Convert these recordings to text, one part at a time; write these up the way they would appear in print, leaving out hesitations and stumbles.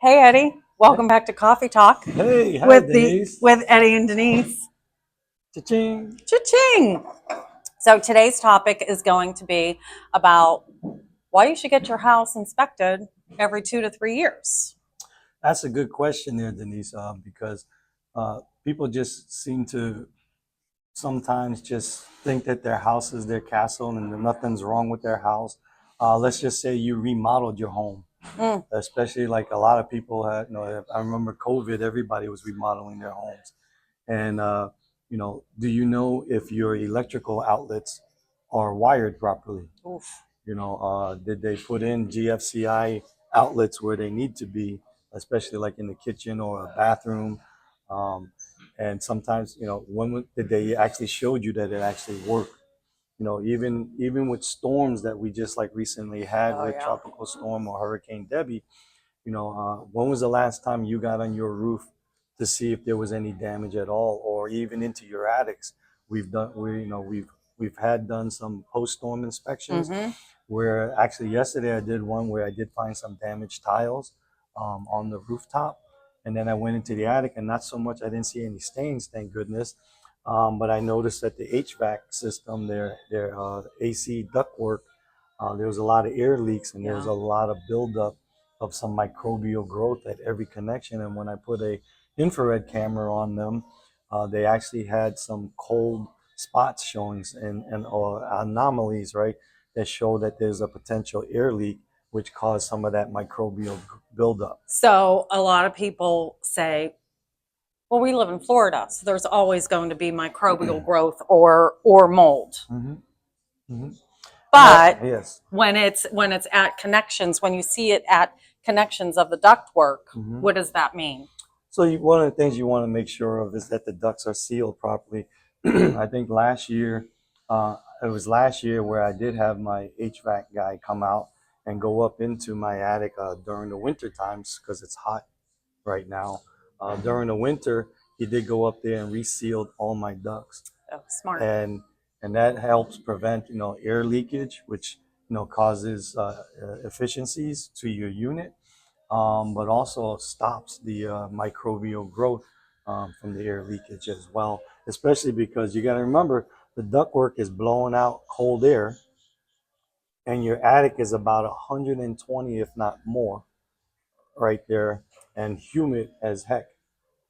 Hey Eddie, welcome back to Coffee Talk Hey, hi with the Denise. with Eddie and Denise. Cha-ching. Cha-ching! So today's topic is going to be about why you should get your house inspected every 2 to 3 years. That's a good question there, Denise, because people just seem to sometimes just think that their house is their castle and that nothing's wrong with their house. Let's just say you remodeled your home, Mm. especially like a lot of people had, I remember COVID, everybody was remodeling their homes. And, do you know if your electrical outlets are wired properly? Oof. Did they put in GFCI outlets where they need to be, especially like in the kitchen or a bathroom? Um, and sometimes, when did they actually showed you that it actually worked? Even with storms that we just like recently had Oh with yeah. Tropical Storm or Hurricane Debbie, when was the last time you got on your roof to see if there was any damage at all, or even into your attics? We've had done some post-storm inspections Mm-hmm. where actually yesterday I did one where I did find some damaged tiles on the rooftop. And then I went into the attic and not so much, I didn't see any stains, thank goodness. But I noticed that the HVAC system, their AC ductwork, there was a lot of air leaks and there was Yeah. a lot of buildup of some microbial growth at every connection. And when I put a infrared camera on them, they actually had some cold spots showing and or anomalies, right? That show that there's a potential air leak, which caused some of that microbial buildup. So a lot of people say, well, we live in Florida, so there's always going to be microbial growth or mold. Hmm. Hmm. But Yes. when it's at connections, when you see it at connections of the ductwork, Hmm. what does that mean? So one of the things you want to make sure of is that the ducts are sealed properly. I think it was last year where I did have my HVAC guy come out and go up into my attic during the winter times because it's hot right now. During the winter, he did go up there and resealed all my ducts, Oh, smart. and that helps prevent air leakage, which causes efficiencies to your unit, but also stops the microbial growth from the air leakage as well. Especially because you got to remember the ductwork is blowing out cold air, and your attic is about 120, if not more, right there, and humid as heck.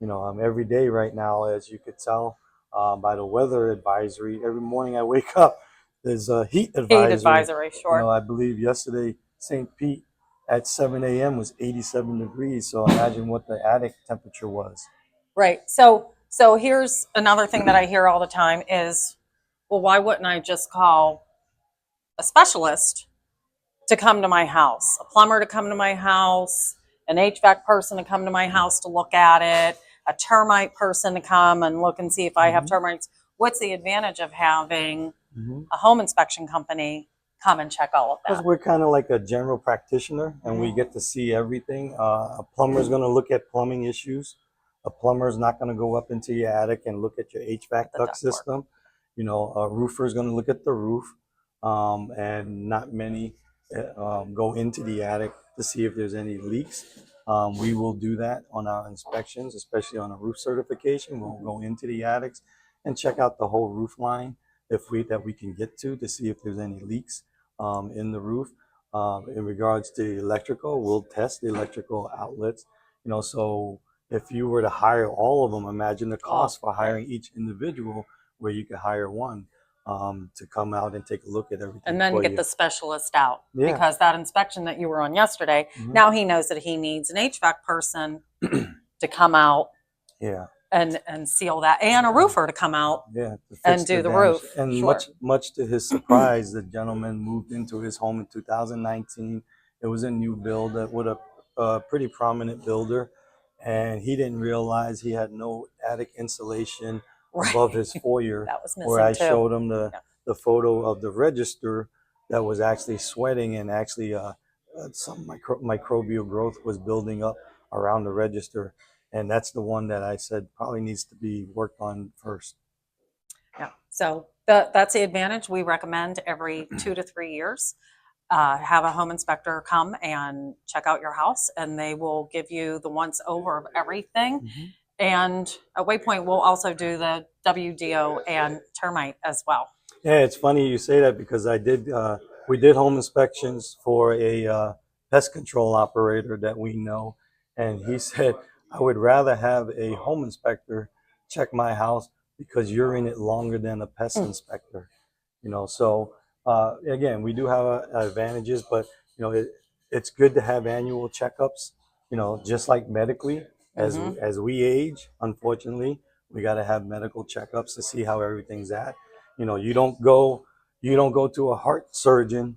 Every day right now, as you could tell by the weather advisory, every morning I wake up, there's a heat Heat advisory. advisory, sure. I believe yesterday St. Pete at 7 a.m. was 87 degrees. So imagine what the attic temperature was. Right. So here's another thing that I hear all the time is, well, why wouldn't I just call a specialist to come to my house, a plumber to come to my house, an HVAC person to come to my house to look at it, a termite person to come and look and see if I have Hmm. termites. What's the advantage of having Hmm. a home inspection company come and check all of Because that? we're kind of like a general practitioner and we get to see everything. A plumber is going to look at plumbing issues. A plumber is not going to go up into your attic and look at your HVAC At the duct ductwork. system. A roofer is going to look at the roof, and not many go into the attic to see if there's any leaks. We will do that on our inspections, especially on a roof certification. We'll go into the attics and check out the whole roof line if we can get to see if there's any leaks in the roof. In regards to electrical, we'll test the electrical outlets. So if you were to hire all of them, imagine the Oh, cost for right. hiring each individual, where you could hire one to come out and take a look at everything And then for get you. the specialist out Yeah. because that inspection that you were on yesterday, Hmm. now he knows that he needs an HVAC person to come out Yeah. and seal that, and a roofer to come out Yeah, to and fix the do the damage. roof. And Sure. much to his surprise, the gentleman moved into his home in 2019. It was a new build with a pretty prominent builder, and he didn't realize he had no attic insulation Right. above his foyer. That was Where missing I too. showed him Yeah. the photo of the register that was actually sweating, and actually some microbial growth was building up around the register, and that's the one that I said probably needs to be worked on first. Yeah. So that's the advantage. We recommend every 2 to 3 years. have a home inspector come and check out your house, and they will give you the once over of everything. Mm-hmm. And at Waypoint, we'll also do the WDO and termite as well. Yeah, it's funny you say that because we did home inspections for a pest control operator that we know, and he said, I would rather have a home inspector check my house because you're in it longer than a pest inspector. So again, we do have advantages, but it's good to have annual checkups. Just like medically, Mm-hmm. as we age, unfortunately, we got to have medical checkups to see how everything's at. You don't go to a heart surgeon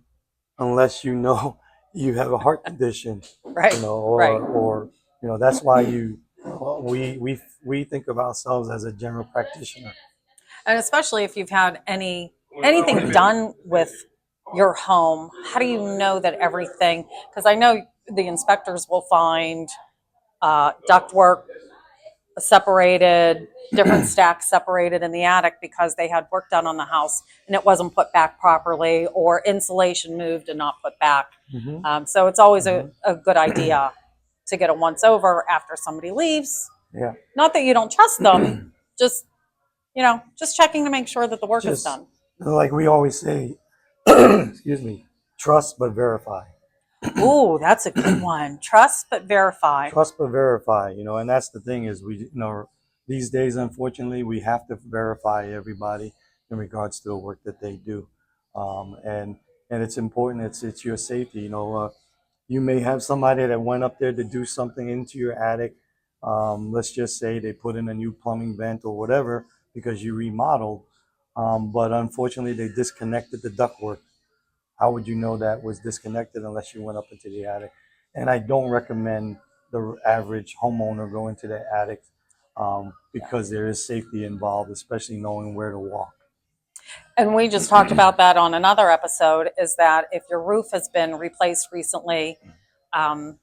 unless you know you have a heart condition. Right, right. Or that's why we think of ourselves as a general practitioner. And especially if you've had anything done with your home, how do you know that everything? Because I know the inspectors will find ductwork separated, different stacks separated in the attic because they had work done on the house and it wasn't put back properly, or insulation moved and not put back. Mm-hmm. So it's always Mm-hmm. a good idea to get a once over after somebody leaves. Yeah. Not that you don't trust them, just just checking to make sure that the work is Just done. like we always say, excuse me, trust but verify. Ooh, that's a good one. Trust but verify. Trust but verify, and that's the thing is these days, unfortunately, we have to verify everybody in regards to the work that they do. And it's important. It's your safety. You may have somebody that went up there to do something into your attic. Let's just say they put in a new plumbing vent or whatever because you remodeled. But unfortunately, they disconnected the ductwork. How would you know that was disconnected unless you went up into the attic? And I don't recommend the average homeowner go into the attic because there is safety involved, especially knowing where to walk. And we just talked about that on another episode, is that if your roof has been replaced recently, um,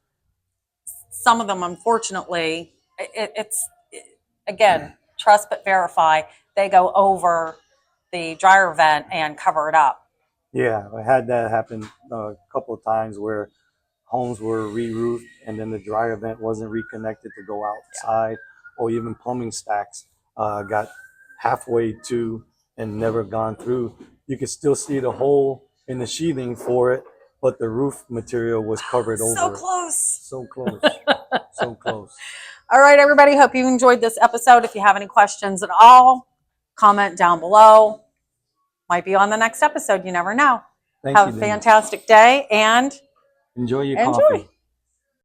some of them, unfortunately, again, trust but verify. They go over the dryer vent and cover it up. Yeah, I had that happen a couple of times where homes were re-roofed and then the dryer vent wasn't reconnected to go outside, or even plumbing stacks got halfway to and never gone through. You could still see the hole in the sheathing for it, but the roof material was covered over So it. close. So close. So close. All right, everybody. Hope you enjoyed this episode. If you have any questions at all, comment down below. Might be on the next episode. You never know. Thank Have you, a Denise. fantastic day and Enjoy your enjoy. coffee.